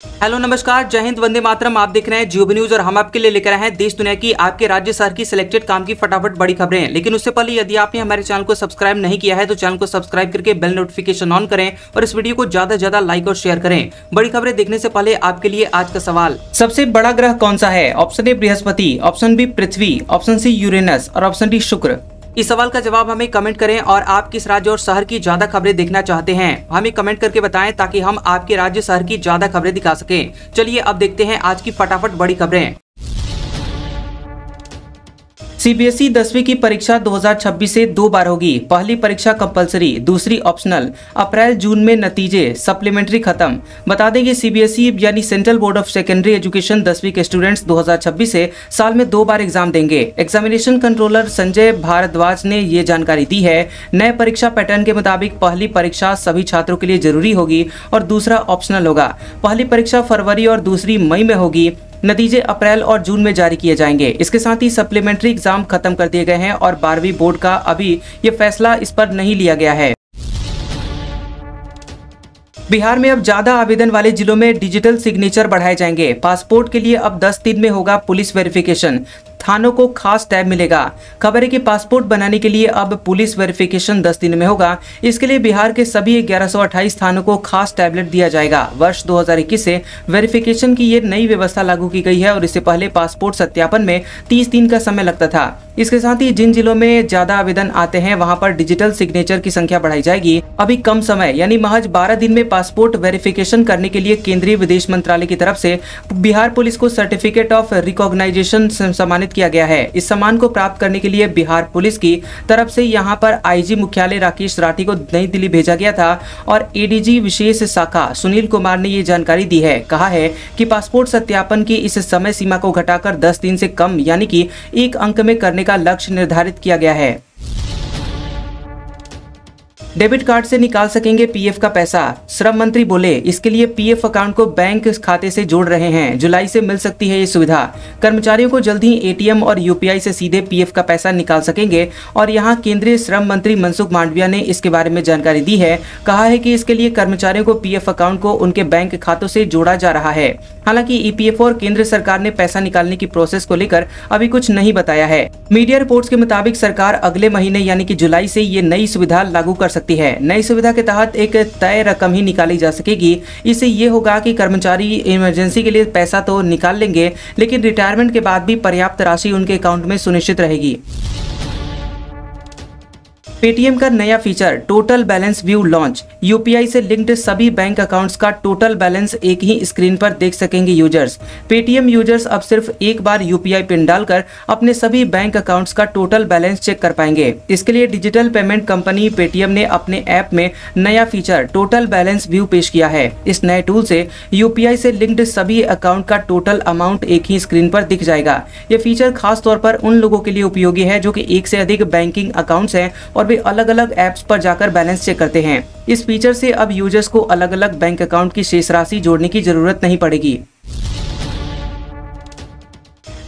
Hello नमस्कार, जय हिंद, वंदे मातरम। आप देख रहे हैं जियो न्यूज और हम आपके लिए लेकर आए हैं देश दुनिया की, आपके राज्य शहर की सिलेक्टेड काम की फटाफट बड़ी खबरें। लेकिन उससे पहले यदि आपने हमारे चैनल को सब्सक्राइब नहीं किया है तो चैनल को सब्सक्राइब करके बेल नोटिफिकेशन ऑन करें और इस वीडियो को ज्यादा से ज्यादा लाइक और शेयर करें। बड़ी खबरें देखने से पहले आपके लिए आज का सवाल, सबसे बड़ा ग्रह कौन सा है? Option A Brihaspati, option B Prithvi, option C Uranus और ऑप्शन डी शुक्र। इस सवाल का जवाब हमें कमेंट करें और आप किस राज्य और शहर की ज्यादा खबरें देखना चाहते हैं हमें कमेंट करके बताएं ताकि हम आपके राज्य शहर की ज्यादा खबरें दिखा सकें। चलिए अब देखते हैं आज की फटाफट बड़ी खबरें। सीबीएसई 10वीं की परीक्षा 2026 से 2 बार होगी। पहली परीक्षा कंपलसरी, दूसरी ऑप्शनल। अप्रैल जून में नतीजे, सप्लीमेंट्री खत्म। बता दें कि सीबीएसई यानी central board of secondary education 10वीं के स्टूडेंट्स 2026 से साल में 2 बार एग्जाम देंगे। एग्जामिनेशन कंट्रोलर संजय भारद्वाज ने ये जानकारी दी है। नए परीक्षा पैटर्न के मुताबिक पहली परीक्षा सभी छात्रों के लिए जरूरी होगी और दूसरा ऑप्शनल होगा। पहली परीक्षा फरवरी और दूसरी मई में होगी। नतीजे अप्रैल और जून में जारी किए जाएंगे। इसके साथ ही सप्लीमेंट्री एग्जाम खत्म कर दिए गए हैं और 12वीं बोर्ड का अभी ये फैसला इस पर नहीं लिया गया है। बिहार में अब ज्यादा आवेदन वाले जिलों में डिजिटल सिग्नेचर बढ़ाए जाएंगे। पासपोर्ट के लिए अब 10 दिन में होगा पुलिस वेरिफिकेशन। थानों को खास टैब मिलेगा। खबर है कि पासपोर्ट बनाने के लिए अब पुलिस वेरिफिकेशन 10 दिन में होगा। इसके लिए बिहार के सभी 1128 थानों को खास टैबलेट दिया जाएगा। वर्ष 2021 से वेरिफिकेशन की ये नई व्यवस्था लागू की गई है और इससे पहले पासपोर्ट सत्यापन में 30 दिन का समय लगता था। इसके साथ ही जिन जिलों में ज्यादा आवेदन आते हैं वहां पर डिजिटल सिग्नेचर की संख्या बढ़ाई जाएगी। अभी कम समय यानी महज 12 दिन में पासपोर्ट वेरिफिकेशन करने के लिए केंद्रीय विदेश मंत्रालय की तरफ से बिहार पुलिस को सर्टिफिकेट ऑफ रिकॉग्नाइजेशन सम्मानित किया गया है। इस सम्मान को प्राप्त करने के लिए बिहार पुलिस की तरफ से यहां पर आईजी मुख्यालय राकेश राठी को नई दिल्ली भेजा गया था और एडीजी विशेष शाखा सुनील कुमार ने ये जानकारी दी है। कहा है कि पासपोर्ट सत्यापन की इस समय सीमा को घटाकर 10 दिन से कम यानी कि 1 अंक में करने का लक्ष्य निर्धारित किया गया है। डेबिट कार्ड से निकाल सकेंगे पीएफ का पैसा, श्रम मंत्री बोले। इसके लिए पीएफ अकाउंट को बैंक खाते से जोड़ रहे हैं। जुलाई से मिल सकती है ये सुविधा। कर्मचारियों को जल्द ही एटीएम और यूपीआई से सीधे पीएफ का पैसा निकाल सकेंगे और यहां केंद्रीय श्रम मंत्री मनसुख मांडविया ने इसके बारे में जानकारी दी है। कहा है कि इसके लिए कर्मचारियों को पीएफ अकाउंट को उनके बैंक खातों से जोड़ा जा रहा है। हालांकि ईपीएफओ और केंद्र सरकार ने पैसा निकालने की प्रोसेस को लेकर अभी कुछ नहीं बताया है। मीडिया रिपोर्ट्स के मुताबिक सरकार अगले महीने यानी कि जुलाई से ये नई सुविधा लागू कर सकती है। नई सुविधा के तहत एक तय रकम ही निकाली जा सकेगी। इससे ये होगा कि कर्मचारी इमरजेंसी के लिए पैसा तो निकाल लेंगे लेकिन रिटायरमेंट के बाद भी पर्याप्त राशि उनके अकाउंट में सुनिश्चित रहेगी। पेटीएम का नया feature total balance view launch. UPI से लिंक्ड सभी बैंक अकाउंट्स का टोटल बैलेंस एक ही स्क्रीन पर देख सकेंगे यूजर्स। पेटीएम यूजर्स अब सिर्फ एक बार यूपीआई पिन डालकर अपने सभी बैंक अकाउंट्स का टोटल बैलेंस चेक कर पाएंगे। इसके लिए डिजिटल पेमेंट कंपनी पेटीएम ने अपने ऐप में नया फीचर टोटल बैलेंस व्यू पेश किया है। इस नए टूल से यूपीआई से लिंक्ड सभी अकाउंट का टोटल अमाउंट एक ही स्क्रीन पर दिख जाएगा। यह फीचर खास तौर पर उन लोगों के लिए उपयोगी है जो कि एक से अधिक बैंकिंग अकाउंट्स हैं और वे अलग अलग ऐप्स पर जाकर बैलेंस चेक करते हैं। इस फीचर से अब यूजर्स को अलग अलग बैंक अकाउंट की शेष राशि जोड़ने की जरूरत नहीं पड़ेगी।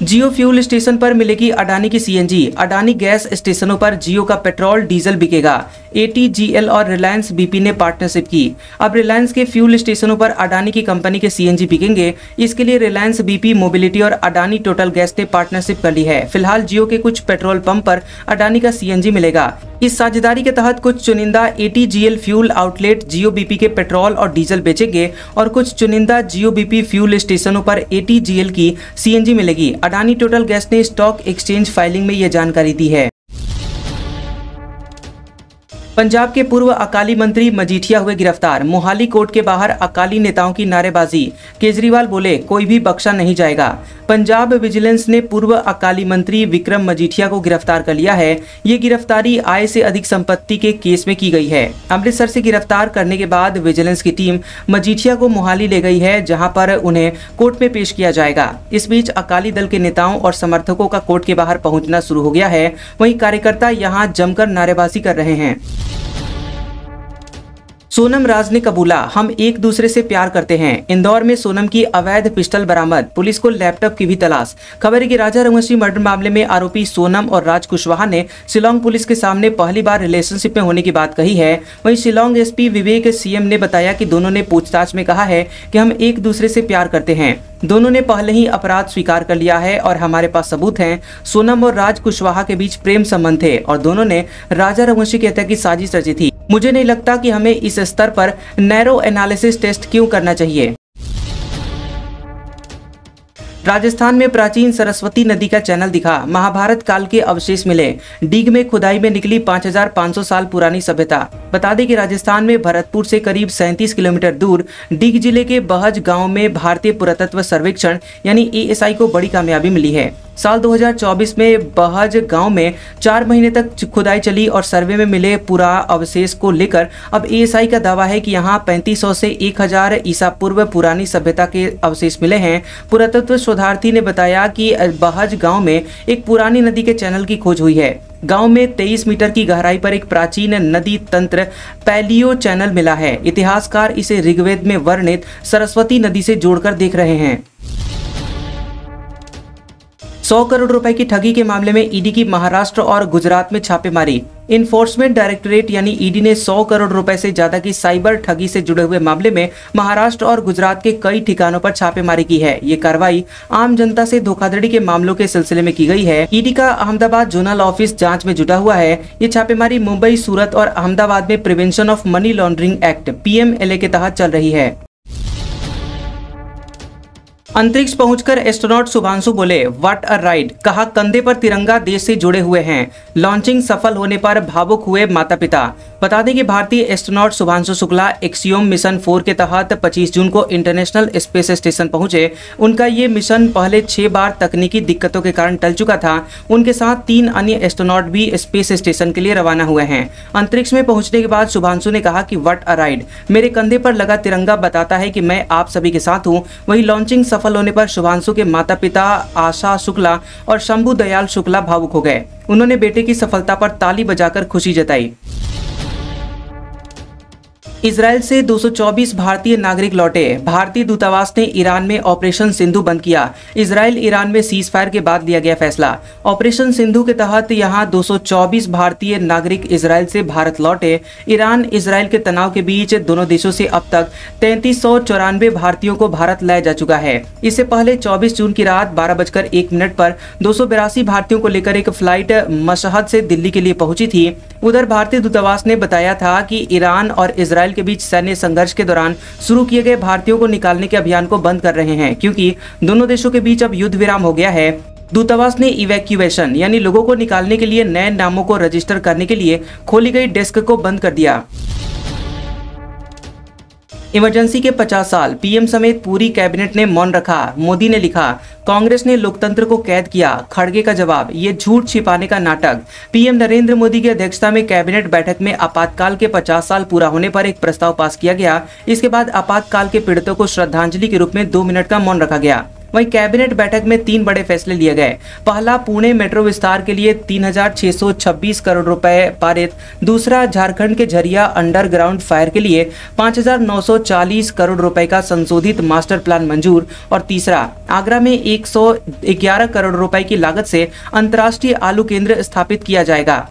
जियो फ्यूल स्टेशन पर मिलेगी अडानी की सीएनजी। अडानी गैस स्टेशनों पर जियो का पेट्रोल डीजल बिकेगा। एटीजीएल और रिलायंस बीपी ने पार्टनरशिप की। अब रिलायंस के फ्यूल स्टेशनों पर अडानी की कंपनी के सीएनजी बिकेंगे। इसके लिए रिलायंस बीपी मोबिलिटी और अडानी टोटल गैस ने पार्टनरशिप कर ली है। फिलहाल जियो के कुछ पेट्रोल पंप पर अडानी का सीएनजी मिलेगा। इस साझेदारी के तहत कुछ चुनिंदा एटीजीएल फ्यूल आउटलेट जियो बीपी के पेट्रोल और डीजल बेचेंगे और कुछ चुनिंदा जियो बीपी फ्यूल स्टेशनों पर एटीजीएल की सीएनजी मिलेगी। अडानी टोटल गैस ने स्टॉक एक्सचेंज फाइलिंग में यह जानकारी दी है। पंजाब के पूर्व अकाली मंत्री मजीठिया हुए गिरफ्तार। मोहाली कोर्ट के बाहर अकाली नेताओं की नारेबाजी। केजरीवाल बोले कोई भी बख्शा नहीं जाएगा। पंजाब विजिलेंस ने पूर्व अकाली मंत्री विक्रम मजीठिया को गिरफ्तार कर लिया है। ये गिरफ्तारी आय से अधिक संपत्ति के केस में की गई है। अमृतसर से गिरफ्तार करने के बाद विजिलेंस की टीम मजीठिया को मोहाली ले गई है जहां पर उन्हें कोर्ट में पेश किया जाएगा। इस बीच अकाली दल के नेताओं और समर्थकों का कोर्ट के बाहर पहुंचना शुरू हो गया है। वहीं कार्यकर्ता यहां जमकर नारेबाजी कर रहे हैं। सोनम राज ने कबूला, हम एक दूसरे से प्यार करते हैं। इंदौर में सोनम की अवैध पिस्टल बरामद, पुलिस को लैपटॉप की भी तलाश। खबर है कि राजा रंगवंशी मर्डर मामले में आरोपी सोनम और राज कुशवाहा ने शिलोंग पुलिस के सामने पहली बार रिलेशनशिप में होने की बात कही है। वहीं शिलोंग एसपी विवेक सीएम ने बताया कि दोनों ने पूछताछ में कहा है कि हम एक दूसरे से प्यार करते हैं। दोनों ने पहले ही अपराध स्वीकार कर लिया है और हमारे पास सबूत हैं। सोनम और राज कुशवाहा के बीच प्रेम संबंध थे और दोनों ने राजा रंगवंशी की हत्या की साजिश रची थी। मुझे नहीं लगता कि हमें इस स्तर पर नैरो एनालिसिस टेस्ट क्यों करना चाहिए। राजस्थान में प्राचीन सरस्वती नदी का चैनल दिखा, महाभारत काल के अवशेष मिले। डीग में खुदाई में निकली 5500 साल पुरानी सभ्यता। बता दें कि राजस्थान में भरतपुर से करीब 37 किलोमीटर दूर डीग जिले के बहज गांव में भारतीय पुरातत्व सर्वेक्षण यानी ASI को बड़ी कामयाबी मिली है। साल 2024 में बहज गांव में 4 महीने तक खुदाई चली और सर्वे में मिले पूरा अवशेष को लेकर अब ASI का दावा है कि यहां 3500 से 1000 ईसा पूर्व पुरानी सभ्यता के अवशेष मिले हैं। पुरातत्व शोधार्थी ने बताया कि बहज गांव में एक पुरानी नदी के चैनल की खोज हुई है। गांव में 23 मीटर की गहराई पर एक प्राचीन नदी तंत्र पैलियो चैनल मिला है। इतिहासकार इसे ऋग्वेद में वर्णित सरस्वती नदी से जोड़कर देख रहे हैं। 100 करोड़ रुपए की ठगी के मामले में ईडी की महाराष्ट्र और गुजरात में छापेमारी। इन्फोर्समेंट डायरेक्टरेट यानी ईडी ने 100 करोड़ रुपए से ज्यादा की साइबर ठगी से जुड़े हुए मामले में महाराष्ट्र और गुजरात के कई ठिकानों पर छापेमारी की है। ये कार्रवाई आम जनता से धोखाधड़ी के मामलों के सिलसिले में की गई है। ईडी का अहमदाबाद जोनल ऑफिस जांच में जुटा हुआ है। ये छापेमारी मुंबई, सूरत और अहमदाबाद में prevention of money laundering act PMLA के तहत चल रही है। अंतरिक्ष पहुंचकर एस्ट्रोनॉट शुभांशु बोले, व्हाट अ राइड। कहा, कंधे पर तिरंगा देश से जुड़े हुए हैं। लॉन्चिंग सफल होने पर भावुक हुए माता पिता। बता दें कि भारतीय astronaut Shubhanshu Shukla axiom mission 4 के तहत 25 जून को इंटरनेशनल स्पेस स्टेशन पहुंचे। उनका ये मिशन पहले 6 बार तकनीकी दिक्कतों के कारण टल चुका था। उनके साथ 3 अन्य एस्ट्रोनॉट भी स्पेस स्टेशन के लिए रवाना हुए हैं। अंतरिक्ष में पहुंचने के बाद शुभांशु ने कहा कि व्हाट अ राइड। मेरे कंधे पर लगा तिरंगा बताता है कि मैं आप सभी के साथ हूँ। वही लॉन्चिंग सफल होने पर शुभांशु के माता पिता आशा शुक्ला और शंभू दयाल शुक्ला भावुक हो गए। उन्होंने बेटे की सफलता पर ताली बजाकर खुशी जताई। इजराइल से 224 भारतीय नागरिक लौटे। भारतीय दूतावास ने ईरान में ऑपरेशन सिंधु बंद किया। इजराइल ईरान में सीज फायर के बाद लिया गया फैसला। ऑपरेशन सिंधु के तहत यहां 224 भारतीय नागरिक इजराइल से भारत लौटे। ईरान इजराइल के तनाव के बीच दोनों देशों से अब तक 3394 भारतीयों को भारत लाया जा चुका है। इससे पहले 24 जून की रात 12:01 पर 282 भारतीयों को लेकर एक फ्लाइट मशहद से दिल्ली के लिए पहुंची थी। उधर भारतीय दूतावास ने बताया था कि ईरान और इजराइल के बीच सैन्य संघर्ष के दौरान शुरू किए गए भारतीयों को निकालने के अभियान को बंद कर रहे हैं, क्योंकि दोनों देशों के बीच अब युद्ध विराम हो गया है। दूतावास ने इवैक्यूएशन यानी लोगों को निकालने के लिए नए नामों को रजिस्टर करने के लिए खोली गई डेस्क को बंद कर दिया। इमरजेंसी के 50 साल, पीएम समेत पूरी कैबिनेट ने मौन रखा। मोदी ने लिखा, कांग्रेस ने लोकतंत्र को कैद किया। खड़गे का जवाब, ये झूठ छिपाने का नाटक। पीएम नरेंद्र मोदी की अध्यक्षता में कैबिनेट बैठक में आपातकाल के 50 साल पूरा होने पर एक प्रस्ताव पास किया गया। इसके बाद आपातकाल के पीड़ितों को श्रद्धांजलि के रूप में 2 मिनट का मौन रखा गया। वहीं कैबिनेट बैठक में 3 बड़े फैसले लिए गए। पहला, पुणे मेट्रो विस्तार के लिए 3626 करोड़ रुपए पारित। दूसरा, झारखंड के झरिया अंडरग्राउंड फायर के लिए 5940 करोड़ रुपए का संशोधित मास्टर प्लान मंजूर। और तीसरा, आगरा में 111 करोड़ रुपए की लागत से अंतर्राष्ट्रीय आलू केंद्र स्थापित किया जाएगा।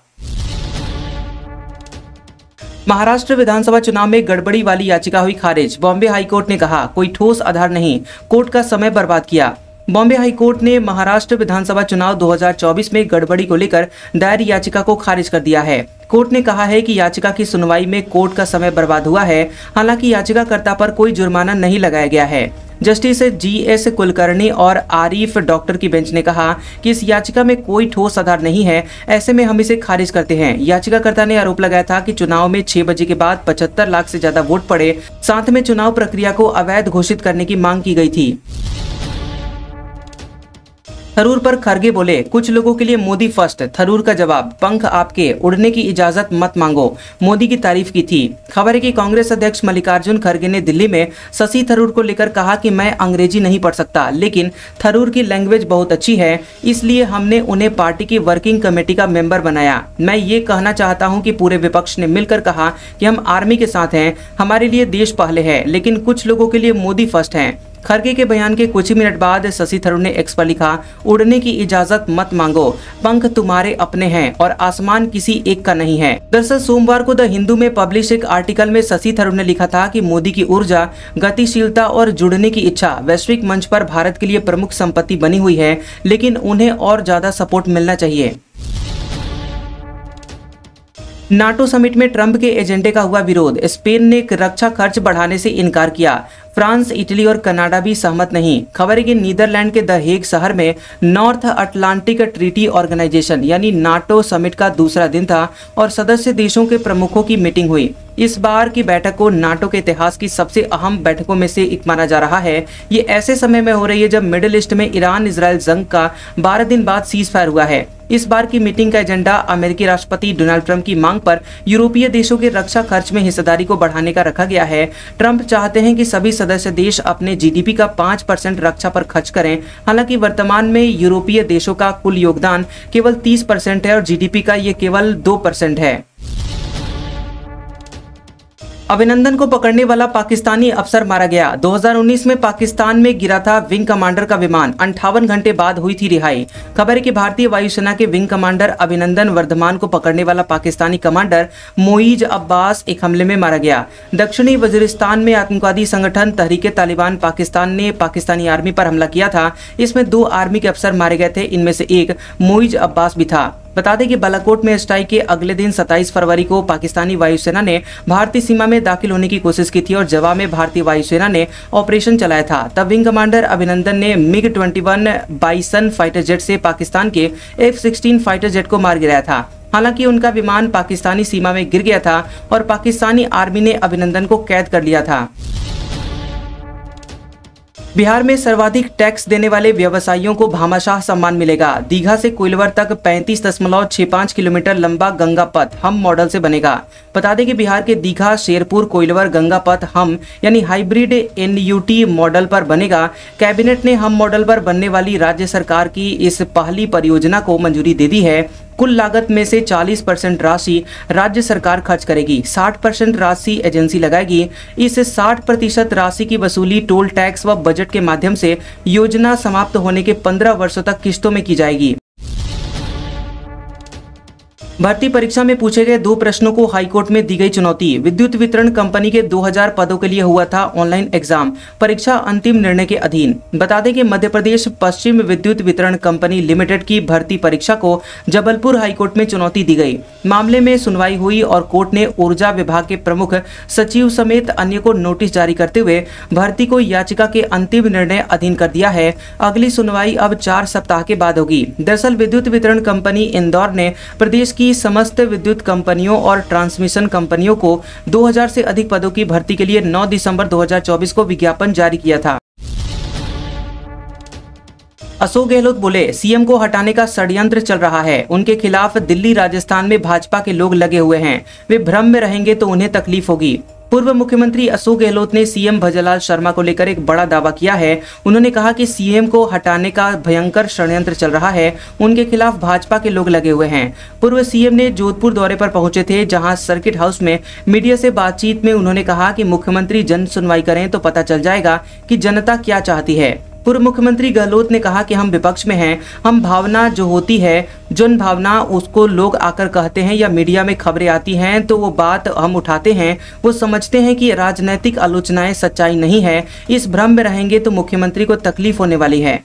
महाराष्ट्र विधानसभा चुनाव में गड़बड़ी वाली याचिका हुई खारिज। बॉम्बे हाईकोर्ट ने कहा, कोई ठोस आधार नहीं, कोर्ट का समय बर्बाद किया। बॉम्बे हाईकोर्ट ने महाराष्ट्र विधानसभा चुनाव 2024 में गड़बड़ी को लेकर दायर याचिका को खारिज कर दिया है। कोर्ट ने कहा है कि याचिका की सुनवाई में कोर्ट का समय बर्बाद हुआ है। हालांकि याचिकाकर्ता पर कोई जुर्माना नहीं लगाया गया है। जस्टिस GS कुलकर्णी और आरिफ डॉक्टर की बेंच ने कहा कि इस याचिका में कोई ठोस आधार नहीं है, ऐसे में हम इसे खारिज करते हैं। याचिकाकर्ता ने आरोप लगाया था कि चुनाव में 6 बजे के बाद 75 लाख से ज्यादा वोट पड़े। साथ में चुनाव प्रक्रिया को अवैध घोषित करने की मांग की गई थी। थरूर पर खरगे बोले, कुछ लोगों के लिए मोदी फर्स्ट। थरूर का जवाब, पंख आपके, उड़ने की इजाजत मत मांगो। मोदी की तारीफ की थी। खबर है कि कांग्रेस अध्यक्ष मल्लिकार्जुन खरगे ने दिल्ली में शशि थरूर को लेकर कहा कि मैं अंग्रेजी नहीं पढ़ सकता, लेकिन थरूर की लैंग्वेज बहुत अच्छी है, इसलिए हमने उन्हें पार्टी की वर्किंग कमेटी का मेंबर बनाया। मैं ये कहना चाहता हूं कि पूरे विपक्ष ने मिलकर कहा कि हम आर्मी के साथ हैं, हमारे लिए देश पहले है, लेकिन कुछ लोगों के लिए मोदी फर्स्ट है। खरगे के बयान के कुछ ही मिनट बाद शशि थरूर ने एक्स पर लिखा, उड़ने की इजाजत मत मांगो, पंख तुम्हारे अपने हैं और आसमान किसी एक का नहीं है। दरअसल सोमवार को द हिंदू में पब्लिश एक आर्टिकल में शशि थरूर ने लिखा था कि मोदी की ऊर्जा, गतिशीलता और जुड़ने की इच्छा वैश्विक मंच पर भारत के लिए प्रमुख संपत्ति बनी हुई है, लेकिन उन्हें और ज्यादा सपोर्ट मिलना चाहिए। नाटो समिट में ट्रंप के एजेंडे का हुआ विरोध। स्पेन ने रक्षा खर्च बढ़ाने से इनकार किया। फ्रांस, इटली और कनाडा भी सहमत नहीं। खबर है कि नीदरलैंड के द हेग शहर में नॉर्थ अटलांटिक ट्रीटी ऑर्गेनाइजेशन यानी नाटो समिट का दूसरा दिन था और सदस्य देशों के प्रमुखों की मीटिंग हुई। इस बार की बैठक को नाटो के इतिहास की सबसे अहम बैठकों में से एक माना जा रहा है। ये ऐसे समय में हो रही है जब मिडिल ईस्ट में ईरान इजराइल जंग का 12 दिन बाद सीज फायर हुआ है। इस बार की मीटिंग का एजेंडा अमेरिकी राष्ट्रपति डोनाल्ड ट्रंप की मांग पर यूरोपीय देशों के रक्षा खर्च में हिस्सेदारी को बढ़ाने का रखा गया है। ट्रंप चाहते हैं कि सभी सदस्य देश अपने जीडीपी का 5% रक्षा पर खर्च करें। हालांकि वर्तमान में यूरोपीय देशों का कुल योगदान केवल 30% है और जीडीपी का ये केवल 2% है। अभिनंदन को पकड़ने वाला पाकिस्तानी अफसर मारा गया। 2019 में पाकिस्तान में गिरा था विंग कमांडर का विमान। 58 घंटे बाद हुई थी रिहाई। खबर है कि भारतीय वायुसेना के विंग कमांडर अभिनंदन वर्धमान को पकड़ने वाला पाकिस्तानी कमांडर मोईज अब्बास एक हमले में मारा गया। दक्षिणी वजीरिस्तान में आतंकवादी संगठन तहरीके तालिबान पाकिस्तान ने पाकिस्तानी आर्मी पर हमला किया था। इसमें 2 आर्मी के अफसर मारे गए थे, इनमें से एक मोईज अब्बास भी था। बता दें कि बालाकोट में स्ट्राइक के अगले दिन 27 फरवरी को पाकिस्तानी वायुसेना ने भारतीय सीमा में दाखिल होने की कोशिश की थी और जवाब में भारतीय वायुसेना ने ऑपरेशन चलाया था। तब विंग कमांडर अभिनंदन ने MiG-21 बाइसन फाइटर जेट से पाकिस्तान के F-16 फाइटर जेट को मार गिराया था। हालांकि उनका विमान पाकिस्तानी सीमा में गिर गया था और पाकिस्तानी आर्मी ने अभिनंदन को कैद कर लिया था। बिहार में सर्वाधिक टैक्स देने वाले व्यवसायियों को भामाशाह सम्मान मिलेगा। दीघा से कोइलवर तक 35.65 किलोमीटर लंबा गंगा पथ हम मॉडल से बनेगा। बता दें कि बिहार के दीघा, शेरपुर, कोइलवर गंगा पथ हम यानी हाइब्रिड NUT मॉडल पर बनेगा। कैबिनेट ने हम मॉडल पर बनने वाली राज्य सरकार की इस पहली परियोजना को मंजूरी दे दी है। कुल लागत में से 40% राशि राज्य सरकार खर्च करेगी, 60% राशि एजेंसी लगाएगी। इस 60% राशि की वसूली टोल टैक्स व बजट के माध्यम से योजना समाप्त होने के 15 वर्षों तक किस्तों में की जाएगी। भर्ती परीक्षा में पूछे गए 2 प्रश्नों को हाईकोर्ट में दी गई चुनौती। विद्युत वितरण कंपनी के 2000 पदों के लिए हुआ था ऑनलाइन एग्जाम। परीक्षा अंतिम निर्णय के अधीन। बता दें कि मध्य प्रदेश पश्चिम विद्युत वितरण कंपनी लिमिटेड की भर्ती परीक्षा को जबलपुर हाईकोर्ट में चुनौती दी गई। मामले में सुनवाई हुई और कोर्ट ने ऊर्जा विभाग के प्रमुख सचिव समेत अन्य को नोटिस जारी करते हुए भर्ती को याचिका के अंतिम निर्णय अधीन कर दिया है। अगली सुनवाई अब 4 सप्ताह के बाद होगी। दरअसल विद्युत वितरण कंपनी इंदौर ने प्रदेश की समस्त विद्युत कंपनियों और ट्रांसमिशन कंपनियों को 2000 से अधिक पदों की भर्ती के लिए 9 दिसंबर 2024 को विज्ञापन जारी किया था। अशोक गहलोत बोले, सीएम को हटाने का षड्यंत्र चल रहा है। उनके खिलाफ दिल्ली, राजस्थान में भाजपा के लोग लगे हुए हैं। वे भ्रम में रहेंगे तो उन्हें तकलीफ होगी। पूर्व मुख्यमंत्री अशोक गहलोत ने सीएम भजनलाल शर्मा को लेकर एक बड़ा दावा किया है। उन्होंने कहा कि सीएम को हटाने का भयंकर षड्यंत्र चल रहा है। उनके खिलाफ भाजपा के लोग लगे हुए हैं। पूर्व सीएम ने जोधपुर दौरे पर पहुंचे थे, जहां सर्किट हाउस में मीडिया से बातचीत में उन्होंने कहा कि मुख्यमंत्री जन सुनवाई करें तो पता चल जाएगा कि जनता क्या चाहती है। पूर्व मुख्यमंत्री गहलोत ने कहा कि हम विपक्ष में हैं, हम भावना जो होती है, जन भावना, उसको लोग आकर कहते हैं या मीडिया में खबरें आती हैं तो वो बात हम उठाते हैं। वो समझते हैं कि राजनीतिक आलोचनाएं सच्चाई नहीं है। इस भ्रम में रहेंगे तो मुख्यमंत्री को तकलीफ होने वाली है।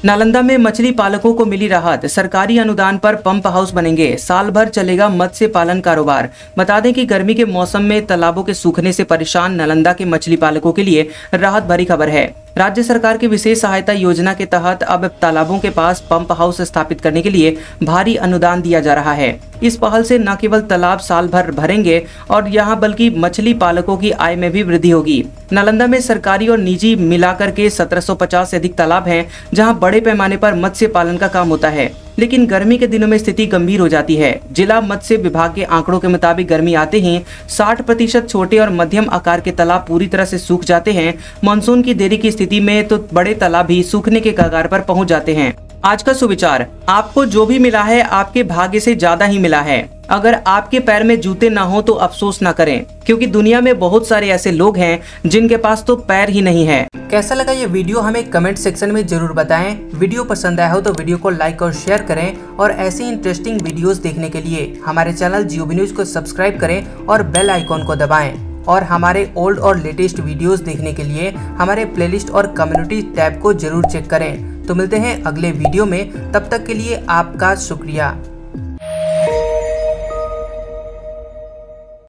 नालंदा में मछली पालकों को मिली राहत। सरकारी अनुदान पर पंप हाउस बनेंगे। साल भर चलेगा मत्स्य पालन कारोबार। बता दें कि गर्मी के मौसम में तालाबों के सूखने से परेशान नालंदा के मछली पालकों के लिए राहत भरी खबर है। राज्य सरकार की विशेष सहायता योजना के तहत अब तालाबों के पास पंप हाउस स्थापित करने के लिए भारी अनुदान दिया जा रहा है। इस पहल से न केवल तालाब साल भर भरेंगे और यहाँ बल्कि मछली पालकों की आय में भी वृद्धि होगी। नालंदा में सरकारी और निजी मिलाकर के 1750 से अधिक तालाब हैं, जहाँ बड़े पैमाने पर मत्स्य पालन का काम होता है। लेकिन गर्मी के दिनों में स्थिति गंभीर हो जाती है। जिला मत्स्य विभाग के आंकड़ों के मुताबिक गर्मी आते ही 60% छोटे और मध्यम आकार के तालाब पूरी तरह से सूख जाते हैं। मानसून की देरी की स्थिति में तो बड़े तालाब भी सूखने के कगार पर पहुंच जाते हैं। आज का सुविचार, आपको जो भी मिला है आपके भाग्य से ज्यादा ही मिला है। अगर आपके पैर में जूते ना हो तो अफसोस ना करें, क्योंकि दुनिया में बहुत सारे ऐसे लोग हैं जिनके पास तो पैर ही नहीं है। कैसा लगा ये वीडियो हमें कमेंट सेक्शन में जरूर बताएं। वीडियो पसंद आया हो तो वीडियो को लाइक और शेयर करें और ऐसी इंटरेस्टिंग वीडियोस देखने के लिए हमारे चैनल GOB न्यूज को सब्सक्राइब करें और बेल आइकॉन को दबाएं। और हमारे ओल्ड और लेटेस्ट वीडियोस देखने के लिए हमारे प्लेलिस्ट और कम्युनिटी टैब को जरूर चेक करें। तो मिलते हैं अगले वीडियो में, तब तक के लिए आपका शुक्रिया।